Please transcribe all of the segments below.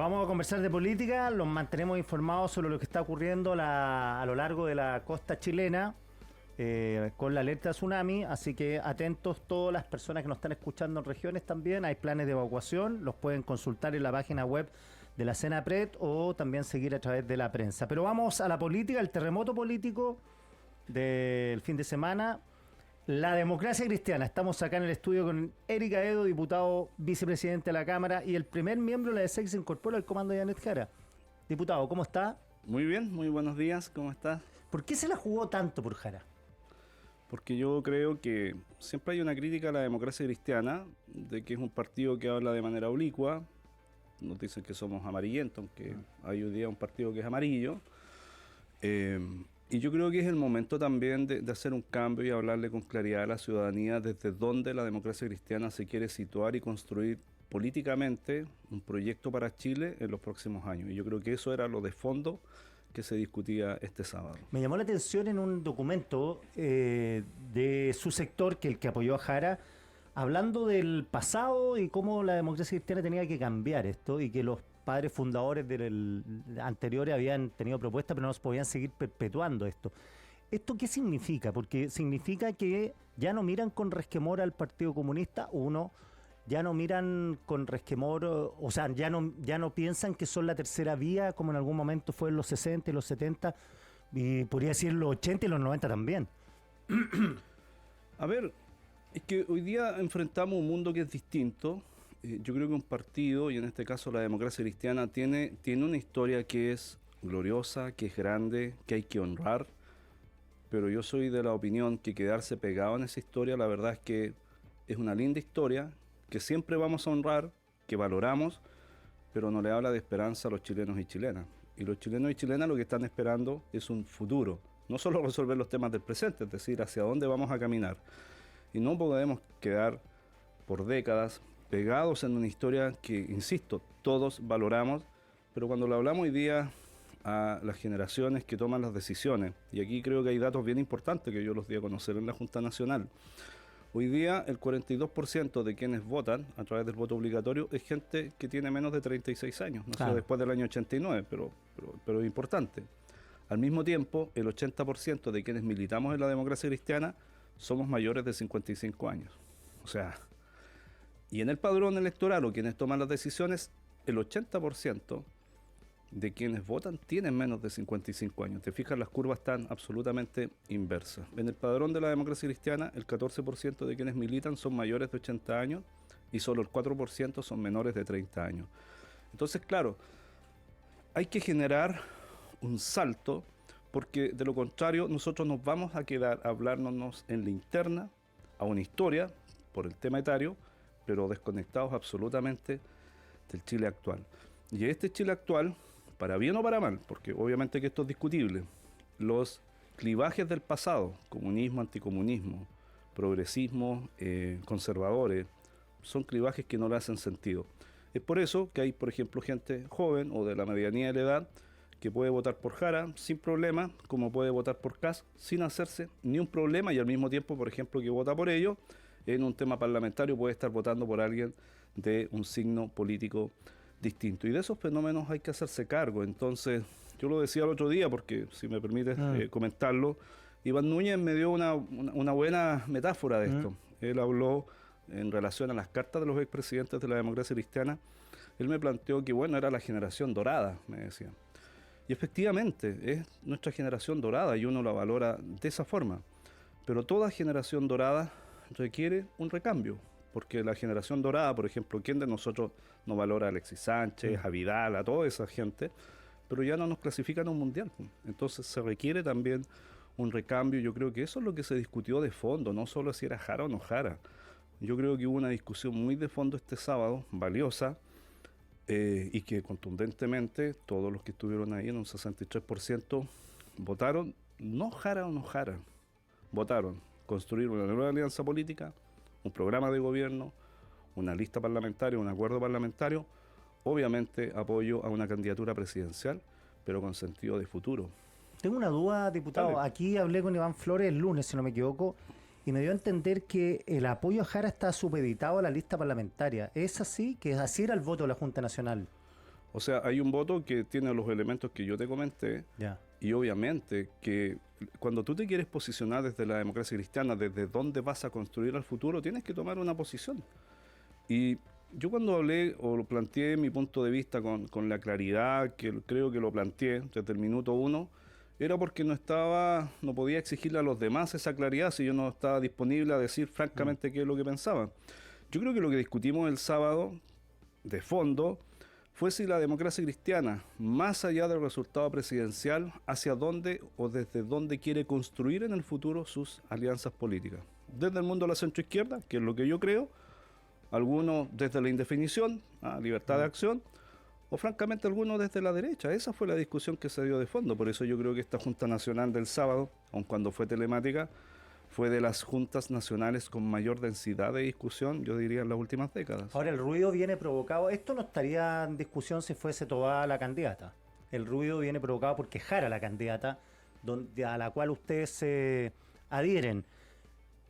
vamos a conversar de política, los mantenemos informados sobre lo que está ocurriendo a lo largo de la costa chilena con la alerta de tsunami, así que atentos todas las personas que nos están escuchando en regiones también, hay planes de evacuación, los pueden consultar en la página web de la Senapred o también seguir a través de la prensa. Pero vamos a la política, el terremoto político del fin de semana. La democracia cristiana. Estamos acá en el estudio con Eric Aedo, diputado vicepresidente de la Cámara y el primer miembro de la DC que se incorpora al comando de Janet Jara. Diputado, ¿cómo está? Muy bien, muy buenos días, ¿cómo está? ¿Por qué se la jugó tanto por Jara? Porque yo creo que siempre hay una crítica a la democracia cristiana, de que es un partido que habla de manera oblicua. Nos dicen que somos amarillentos, aunque hay hoy día un partido que es amarillo. Y yo creo que es el momento también de hacer un cambio y hablarle con claridad a la ciudadanía desde dónde la democracia cristiana se quiere situar y construir políticamente un proyecto para Chile en los próximos años. Y yo creo que eso era lo de fondo que se discutía este sábado. Me llamó la atención en un documento de su sector, que el que apoyó a Jara, hablando del pasado y cómo la democracia cristiana tenía que cambiar esto y que los padres fundadores del anteriores habían tenido propuestas, pero no se podían seguir perpetuando esto. ¿Esto qué significa? Porque significa que ya no miran con resquemor al Partido Comunista, uno, ya no miran con resquemor, o sea, ya no piensan que son la tercera vía, como en algún momento fue en los 60 y los 70, y podría decir los 80 y los 90 también. A ver, es que hoy día enfrentamos un mundo que es distinto. Yo creo que un partido, y en este caso la democracia cristiana, tiene una historia que es gloriosa, que es grande, que hay que honrar, pero yo soy de la opinión que quedarse pegado en esa historia, la verdad es que es una linda historia, que siempre vamos a honrar, que valoramos, pero no le habla de esperanza a los chilenos y chilenas. Y los chilenos y chilenas lo que están esperando es un futuro, no solo resolver los temas del presente, es decir, hacia dónde vamos a caminar. Y no podemos quedar por décadas pegados en una historia que, insisto, todos valoramos, pero cuando lo hablamos hoy día a las generaciones que toman las decisiones, y aquí creo que hay datos bien importantes que yo los di a conocer en la Junta Nacional. Hoy día el 42% de quienes votan a través del voto obligatorio es gente que tiene menos de 36 años, no sé, después del año 89, pero es importante. Al mismo tiempo, el 80% de quienes militamos en la democracia cristiana somos mayores de 55 años. O sea, y en el padrón electoral o quienes toman las decisiones, el 80% de quienes votan tienen menos de 55 años. Te fijas, las curvas están absolutamente inversas. En el padrón de la democracia cristiana, el 14% de quienes militan son mayores de 80 años y solo el 4% son menores de 30 años. Entonces, claro, hay que generar un salto, porque de lo contrario nosotros nos vamos a quedar a hablarnos en la interna a una historia por el tema etario, pero desconectados absolutamente del Chile actual. Y este Chile actual, para bien o para mal, porque obviamente que esto es discutible, los clivajes del pasado, comunismo, anticomunismo, progresismo, conservadores, son clivajes que no le hacen sentido. Es por eso que hay, por ejemplo, gente joven o de la medianía de la edad que puede votar por Jara sin problema, como puede votar por Kast sin hacerse ni un problema, y al mismo tiempo, por ejemplo, que vota por ello, en un tema parlamentario puede estar votando por alguien de un signo político distinto. Y de esos fenómenos hay que hacerse cargo. Entonces, yo lo decía el otro día, porque si me permites comentarlo, Iván Núñez me dio una buena metáfora de esto. Él habló en relación a las cartas de los expresidentes de la democracia cristiana. Él me planteó que, bueno, era la generación dorada, me decía. Y efectivamente, es nuestra generación dorada y uno la valora de esa forma. Pero toda generación dorada requiere un recambio, porque la generación dorada, por ejemplo, ¿quién de nosotros no valora a Alexis Sánchez, a Vidal, a toda esa gente? Pero ya no nos clasifican a un mundial. Entonces se requiere también un recambio. Yo creo que eso es lo que se discutió de fondo, no solo si era Jara o no Jara. Yo creo que hubo una discusión muy de fondo este sábado, valiosa, y que contundentemente todos los que estuvieron ahí, en un 63%, votaron no Jara o no Jara, votaron construir una nueva alianza política, un programa de gobierno, una lista parlamentaria, un acuerdo parlamentario, obviamente apoyo a una candidatura presidencial, pero con sentido de futuro. Tengo una duda, diputado. Dale. Aquí hablé con Iván Flores el lunes, si no me equivoco, y me dio a entender que el apoyo a Jara está supeditado a la lista parlamentaria. ¿Es así? ¿Que así era el voto de la Junta Nacional? O sea, hay un voto que tiene los elementos que yo te comenté, Ya. y obviamente que cuando tú te quieres posicionar desde la democracia cristiana, desde dónde vas a construir el futuro, tienes que tomar una posición. Y yo cuando hablé o lo planteé mi punto de vista con la claridad que creo que lo planteé desde el minuto uno, era porque no podía exigirle a los demás esa claridad si yo no estaba disponible a decir francamente qué es lo que pensaba. Yo creo que lo que discutimos el sábado, de fondo, fue si la democracia cristiana, más allá del resultado presidencial, hacia dónde o desde dónde quiere construir en el futuro sus alianzas políticas. Desde el mundo de la centroizquierda, que es lo que yo creo, algunos desde la indefinición, libertad de acción, o francamente algunos desde la derecha. Esa fue la discusión que se dio de fondo. Por eso yo creo que esta Junta Nacional del sábado, aun cuando fue telemática, fue de las juntas nacionales con mayor densidad de discusión, yo diría, en las últimas décadas. Ahora, el ruido viene provocado, esto no estaría en discusión si fuese Tobá la candidata. El ruido viene provocado porque Jara la candidata, a la cual ustedes se adhieren,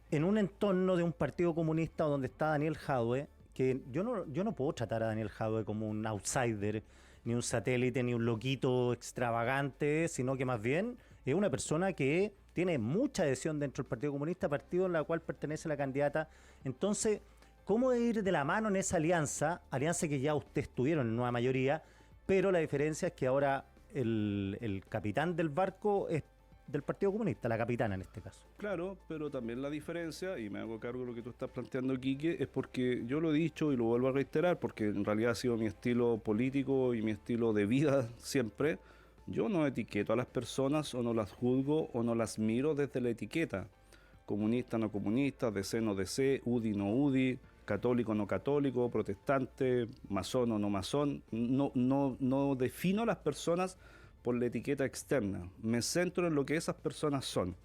en un entorno de un partido comunista donde está Daniel Jadue, que yo no puedo tratar a Daniel Jadue como un outsider, ni un satélite, ni un loquito extravagante, sino que más bien es una persona que tiene mucha adhesión dentro del Partido Comunista, partido en la cual pertenece la candidata. Entonces, ¿cómo ir de la mano en esa alianza que ya ustedes tuvieron en nueva mayoría, pero la diferencia es que ahora el capitán del barco es del Partido Comunista, la capitana en este caso? Claro, pero también la diferencia, y me hago cargo de lo que tú estás planteando, Quique, es porque yo lo he dicho y lo vuelvo a reiterar, porque en realidad ha sido mi estilo político y mi estilo de vida siempre. Yo no etiqueto a las personas o no las juzgo o no las miro desde la etiqueta. Comunista, no comunista, DC, no DC, UDI, no UDI, católico, no católico, protestante, masón o no masón. No defino a las personas por la etiqueta externa. Me centro en lo que esas personas son.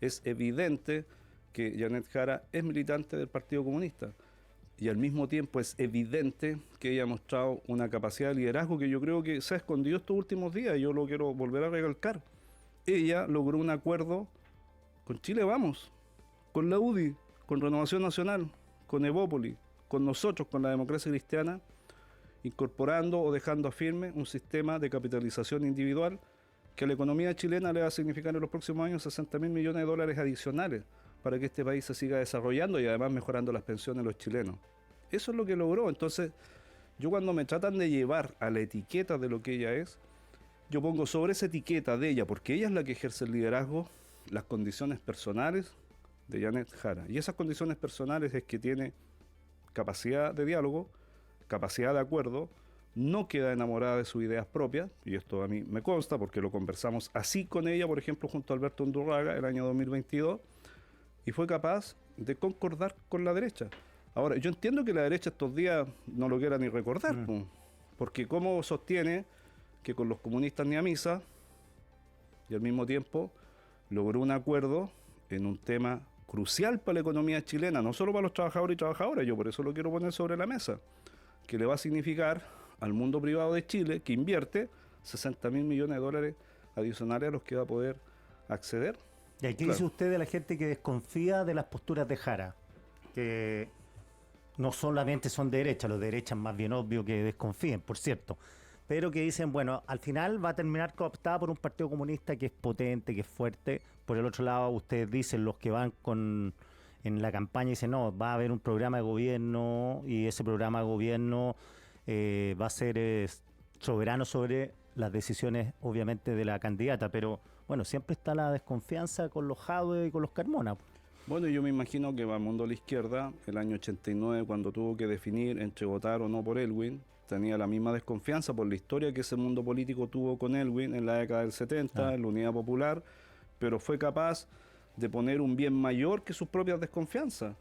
Es evidente que Janet Jara es militante del Partido Comunista y al mismo tiempo es evidente que ella ha mostrado una capacidad de liderazgo que yo creo que se ha escondido estos últimos días y yo lo quiero volver a recalcar. Ella logró un acuerdo con Chile Vamos, con la UDI, con Renovación Nacional, con Evópoli, con nosotros, con la democracia cristiana, incorporando o dejando firme un sistema de capitalización individual que a la economía chilena le va a significar en los próximos años 60.000 millones de dólares adicionales para que este país se siga desarrollando y además mejorando las pensiones de los chilenos. Eso es lo que logró. Entonces, yo cuando me tratan de llevar a la etiqueta de lo que ella es, yo pongo sobre esa etiqueta de ella, porque ella es la que ejerce el liderazgo, las condiciones personales de Janet Jara. Y esas condiciones personales es que tiene capacidad de diálogo, capacidad de acuerdo, no queda enamorada de sus ideas propias, y esto a mí me consta porque lo conversamos así con ella, por ejemplo, junto a Alberto Undurraga el año 2022, y fue capaz de concordar con la derecha. Ahora, yo entiendo que la derecha estos días no lo quiera ni recordar, porque cómo sostiene que con los comunistas ni a misa, y al mismo tiempo logró un acuerdo en un tema crucial para la economía chilena, no solo para los trabajadores y trabajadoras, yo por eso lo quiero poner sobre la mesa, que le va a significar al mundo privado de Chile, que invierte 60.000 millones de dólares adicionales a los que va a poder acceder. ¿Y aquí dice usted de la gente que desconfía de las posturas de Jara? Que no solamente son de derecha, los de derecha es más bien obvio que desconfíen, por cierto, pero que dicen, bueno, al final va a terminar cooptada por un partido comunista que es potente, que es fuerte. Por el otro lado, ustedes dicen, los que van en la campaña, dicen, no, va a haber un programa de gobierno y ese programa de gobierno va a ser soberano sobre las decisiones, obviamente, de la candidata, pero bueno, siempre está la desconfianza con los Jadwe y con los Carmona. Bueno, yo me imagino que va al mundo a la izquierda, el año 89, cuando tuvo que definir entre votar o no por Elwin, tenía la misma desconfianza por la historia que ese mundo político tuvo con Elwin en la década del 70, en la Unidad Popular, pero fue capaz de poner un bien mayor que sus propias desconfianzas.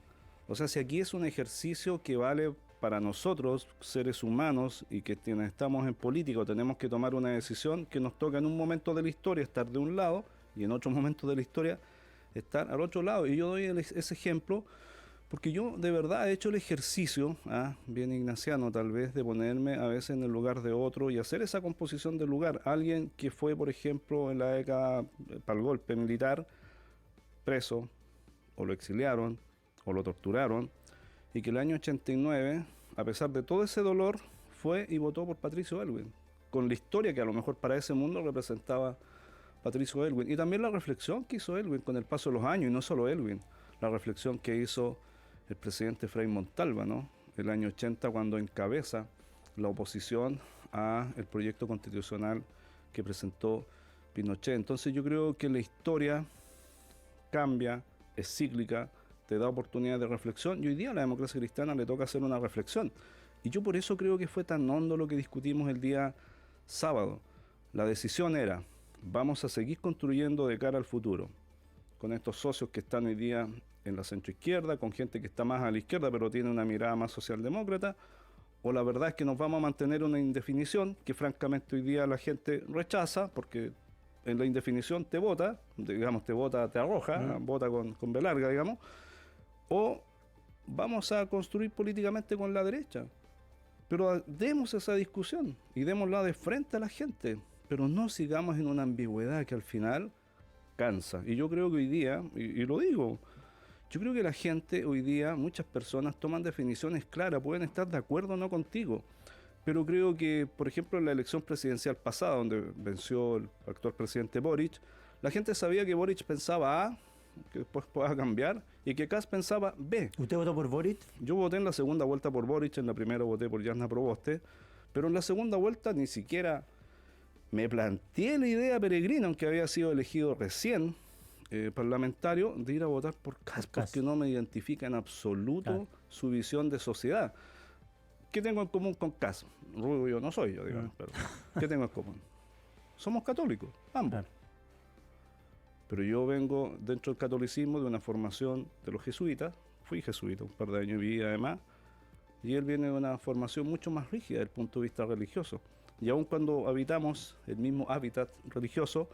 O sea, si aquí es un ejercicio que vale para nosotros, seres humanos, y que quienes estamos en política tenemos que tomar una decisión que nos toca en un momento de la historia estar de un lado y en otro momento de la historia estar al otro lado. Y yo doy ese ejemplo porque yo de verdad he hecho el ejercicio, bien ignaciano tal vez, de ponerme a veces en el lugar de otro y hacer esa composición del lugar. Alguien que fue, por ejemplo, en la década para el golpe militar, preso, o lo exiliaron, o lo torturaron, y que el año 89, a pesar de todo ese dolor, fue y votó por Patricio Aylwin, con la historia que a lo mejor para ese mundo representaba Patricio Aylwin. Y también la reflexión que hizo Aylwin con el paso de los años, y no solo Aylwin, la reflexión que hizo el presidente Frei Montalva, ¿no? El año 80, cuando encabeza la oposición a el proyecto constitucional que presentó Pinochet. Entonces yo creo que la historia cambia, es cíclica, te da oportunidad de reflexión, y hoy día a la democracia cristiana le toca hacer una reflexión. Y yo por eso creo que fue tan hondo lo que discutimos el día sábado. La decisión era, vamos a seguir construyendo de cara al futuro, con estos socios que están hoy día en la centroizquierda, con gente que está más a la izquierda pero tiene una mirada más socialdemócrata, o la verdad es que nos vamos a mantener una indefinición que francamente hoy día la gente rechaza, porque en la indefinición te vota, digamos, te vota, te arroja, vota con B larga, digamos, o vamos a construir políticamente con la derecha. Pero demos esa discusión y démosla de frente a la gente, pero no sigamos en una ambigüedad que al final cansa. Y yo creo que hoy día, y lo digo, yo creo que la gente hoy día, muchas personas toman definiciones claras, pueden estar de acuerdo o no contigo, pero creo que, por ejemplo, en la elección presidencial pasada, donde venció el actual presidente Boric, la gente sabía que Boric pensaba A, que después pueda cambiar, y que Kast pensaba B. ¿Usted votó por Boric? Yo voté en la segunda vuelta por Boric, en la primera voté por Jasna Proboste, pero en la segunda vuelta ni siquiera me planteé la idea peregrina, aunque había sido elegido recién parlamentario, de ir a votar por Kast, porque no me identifica en absoluto su visión de sociedad. ¿Qué tengo en común con Kast? Rubio no soy yo, digamos, pero ¿qué tengo en común? Somos católicos, ambos. Pero yo vengo dentro del catolicismo de una formación de los jesuitas, fui jesuita un par de años y viví además, y él viene de una formación mucho más rígida desde el punto de vista religioso. Y aun cuando habitamos el mismo hábitat religioso,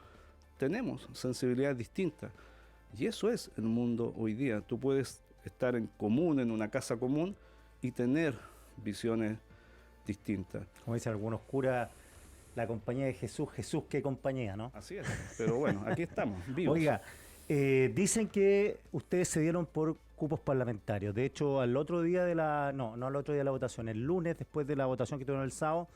tenemos sensibilidades distintas. Y eso es el mundo hoy día. Tú puedes estar en común, en una casa común, y tener visiones distintas. Como dicen algunos curas, la compañía de Jesús, Jesús qué compañía, ¿no? Así es, pero bueno, aquí estamos, vivos. Oiga, dicen que ustedes se dieron por cupos parlamentarios. De hecho, al otro día de la... No al otro día de la votación. El lunes, después de la votación que tuvieron el sábado,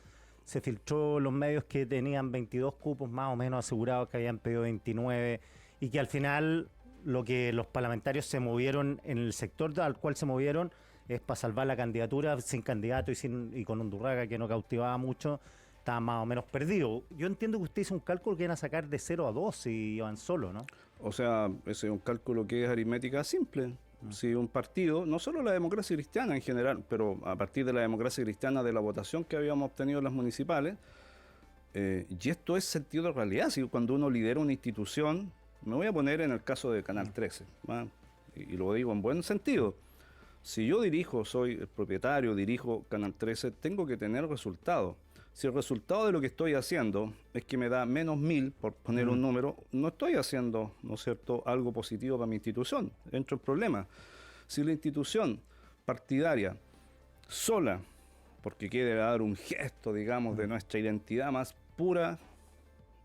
se filtró los medios que tenían 22 cupos más o menos asegurados, que habían pedido 29, y que al final lo que los parlamentarios se movieron en el sector al cual se movieron es para salvar la candidatura sin candidato y con Undurraga, que no cautivaba mucho, estaba más o menos perdido. Yo entiendo que usted hizo un cálculo que iban a sacar de 0 a 2 si iban solo, ¿no? O sea, ese es un cálculo que es aritmética simple. Si un partido, no solo la democracia cristiana en general, pero a partir de la democracia cristiana, de la votación que habíamos obtenido en las municipales, y esto es sentido de realidad. Si cuando uno lidera una institución, me voy a poner en el caso de Canal 13, ¿va? Y lo digo en buen sentido. Si yo soy el propietario, dirijo Canal 13, tengo que tener resultados. Si el resultado de lo que estoy haciendo es que me da menos 1000, por poner un número, no estoy haciendo, ¿no es cierto?, algo positivo para mi institución. Entro en problema. Si la institución partidaria, sola, porque quiere dar un gesto, digamos, de nuestra identidad más pura,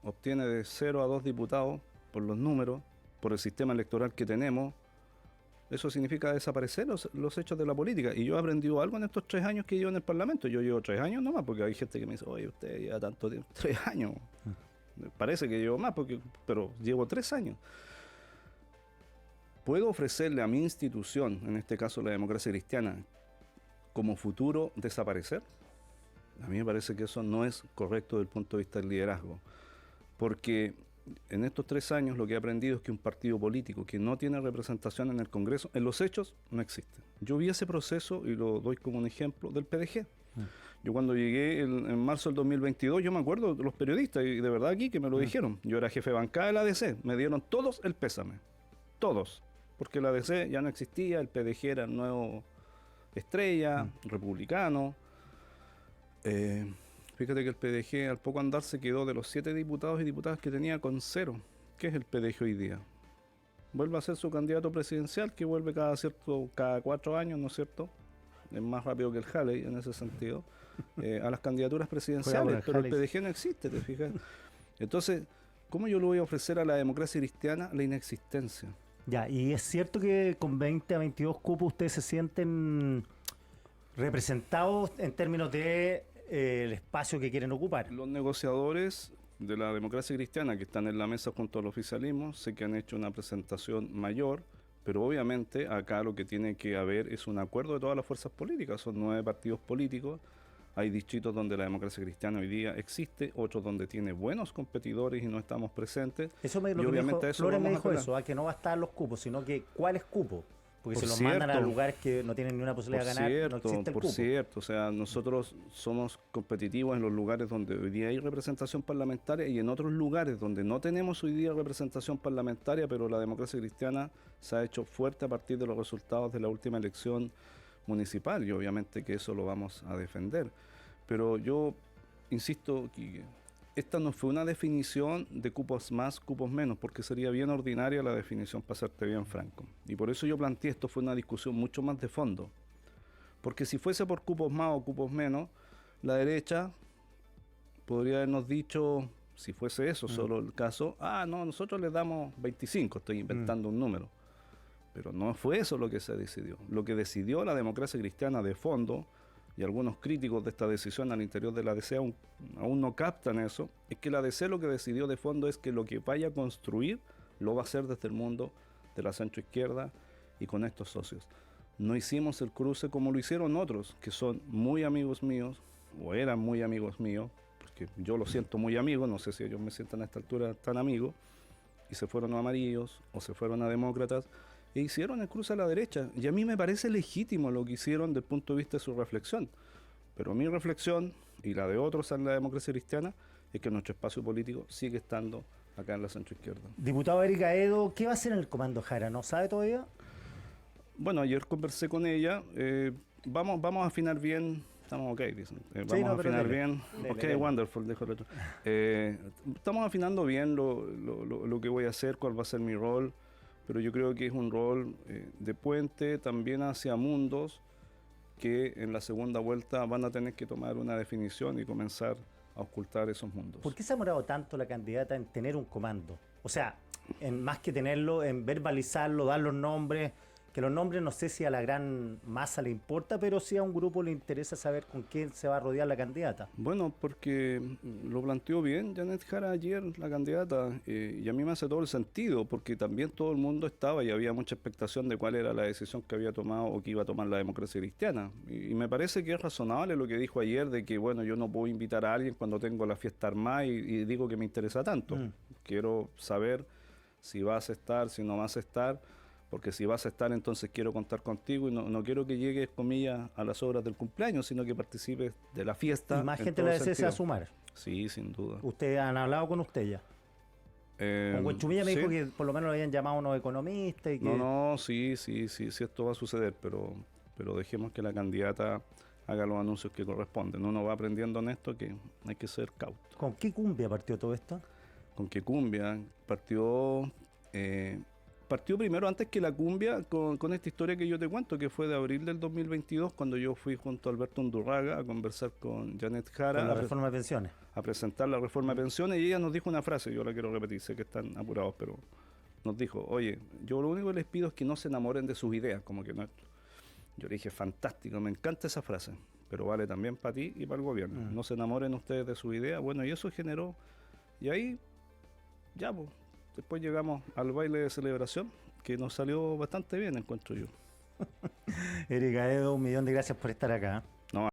obtiene de 0 a 2 diputados por los números, por el sistema electoral que tenemos, eso significa desaparecer los hechos de la política. Y yo he aprendido algo en estos 3 años que llevo en el Parlamento. Yo llevo 3 años nomás, porque hay gente que me dice, oye, usted lleva tanto tiempo. 3 años. Parece que llevo más, pero llevo 3 años. ¿Puedo ofrecerle a mi institución, en este caso la democracia cristiana, como futuro desaparecer? A mí me parece que eso no es correcto desde el punto de vista del liderazgo. Porque en estos 3 años lo que he aprendido es que un partido político que no tiene representación en el Congreso, en los hechos, no existe. Yo vi ese proceso, y lo doy como un ejemplo, del PDG. Yo cuando llegué en marzo del 2022, yo me acuerdo de los periodistas, y de verdad aquí que me lo dijeron. Yo era jefe de bancada de la ADC, me dieron todos el pésame. Todos. Porque la ADC ya no existía, el PDG era el nuevo estrella, republicano. Fíjate que el PDG al poco andar se quedó de los 7 diputados y diputadas que tenía con 0. ¿Qué es el PDG hoy día? Vuelve a ser su candidato presidencial, que vuelve cada 4 años, ¿no es cierto? Es más rápido que el Halley en ese sentido, a las candidaturas presidenciales, pero el PDG no existe, ¿te fijas? Entonces, ¿cómo yo le voy a ofrecer a la democracia cristiana la inexistencia? Ya, y es cierto que con 20 a 22 cupos ustedes se sienten representados en términos de el espacio que quieren ocupar. Los negociadores de la democracia cristiana que están en la mesa junto al oficialismo, sé que han hecho una presentación mayor, pero obviamente acá lo que tiene que haber es un acuerdo de todas las fuerzas políticas. Son 9 partidos políticos. Hay distritos donde la democracia cristiana hoy día existe, otros donde tiene buenos competidores y no estamos presentes. Eso me Y lo que me obviamente dijo, eso Flores me vamos a dijo apelar. eso, que no va a estar los cupos, sino que cuáles cupos. Porque Por si los mandan a cierto. lugares que no tienen ni una posibilidad de ganar, no existe el Por cupo. cierto, o sea, nosotros somos competitivos en los lugares donde hoy día hay representación parlamentaria y en otros lugares donde no tenemos hoy día representación parlamentaria, pero la democracia cristiana se ha hecho fuerte a partir de los resultados de la última elección municipal y obviamente que eso lo vamos a defender. Pero yo insisto que esta no fue una definición de cupos más, cupos menos, porque sería bien ordinaria la definición, para serte bien franco. Y por eso yo planteé esto, fue una discusión mucho más de fondo. Porque si fuese por cupos más o cupos menos, la derecha podría habernos dicho, si fuese eso solo el caso, no, nosotros les damos 25, estoy inventando un número. Pero no fue eso lo que se decidió. Lo que decidió la democracia cristiana de fondo, y algunos críticos de esta decisión al interior de la DC aún no captan eso, es que la DC lo que decidió de fondo es que lo que vaya a construir lo va a hacer desde el mundo de la centroizquierda y con estos socios. No hicimos el cruce como lo hicieron otros, que son muy amigos míos, o eran muy amigos míos, porque yo los siento muy amigos, no sé si ellos me sientan a esta altura tan amigos, y se fueron a amarillos o se fueron a demócratas, e hicieron el cruce a la derecha. Y a mí me parece legítimo lo que hicieron desde el punto de vista de su reflexión. Pero mi reflexión, y la de otros en la democracia cristiana, es que nuestro espacio político sigue estando acá en la centroizquierda. Diputado Erika Edo, ¿qué va a hacer en el Comando Jara? ¿No sabe todavía? Bueno, ayer conversé con ella. Vamos a afinar bien. Estamos ok, dicen. Vamos a afinar bien. Dele. Wonderful, dijo el otro. Estamos afinando bien lo que voy a hacer, cuál va a ser mi rol. Pero yo creo que es un rol de puente también hacia mundos que en la segunda vuelta van a tener que tomar una definición y comenzar a ocultar esos mundos. ¿Por qué se ha demorado tanto la candidata en tener un comando? O sea, en más que tenerlo, en verbalizarlo, dar los nombres, que los nombres no sé si a la gran masa le importa, pero sí a un grupo le interesa saber con quién se va a rodear la candidata. Bueno, porque lo planteó bien Janet Jara ayer, la candidata, y a mí me hace todo el sentido, porque también todo el mundo estaba y había mucha expectación de cuál era la decisión que había tomado o que iba a tomar la democracia cristiana. Y me parece que es razonable lo que dijo ayer de que, bueno, yo no puedo invitar a alguien cuando tengo la fiesta armada y digo que me interesa tanto. Quiero saber si vas a estar, si no vas a estar, porque si vas a estar entonces quiero contar contigo y no quiero que llegues, comillas, a las horas del cumpleaños, sino que participes de la fiesta. Y más gente le desea a sumar. Sí, sin duda. ¿Ustedes han hablado con usted ya? Con Huenchumilla me sí. dijo que por lo menos lo habían llamado unos economistas y que... No, sí, esto va a suceder, pero dejemos que la candidata haga los anuncios que corresponden. Uno va aprendiendo en esto que hay que ser cauto. ¿Con qué cumbia partió todo esto? Con qué cumbia partió primero, antes que la cumbia, con esta historia que yo te cuento, que fue de abril del 2022, cuando yo fui junto a Alberto Undurraga a conversar con Janet Jara. Con la reforma de pensiones. A presentar la reforma de pensiones, y ella nos dijo una frase, yo la quiero repetir, sé que están apurados, pero nos dijo, oye, yo lo único que les pido es que no se enamoren de sus ideas, como que no. Yo le dije, fantástico, me encanta esa frase, pero vale también para ti y para el gobierno. No se enamoren ustedes de sus ideas. Bueno, y eso generó, y ahí, ya, pues. Después llegamos al baile de celebración, que nos salió bastante bien, encuentro yo. Erika Edo, 1.000.000 de gracias por estar acá.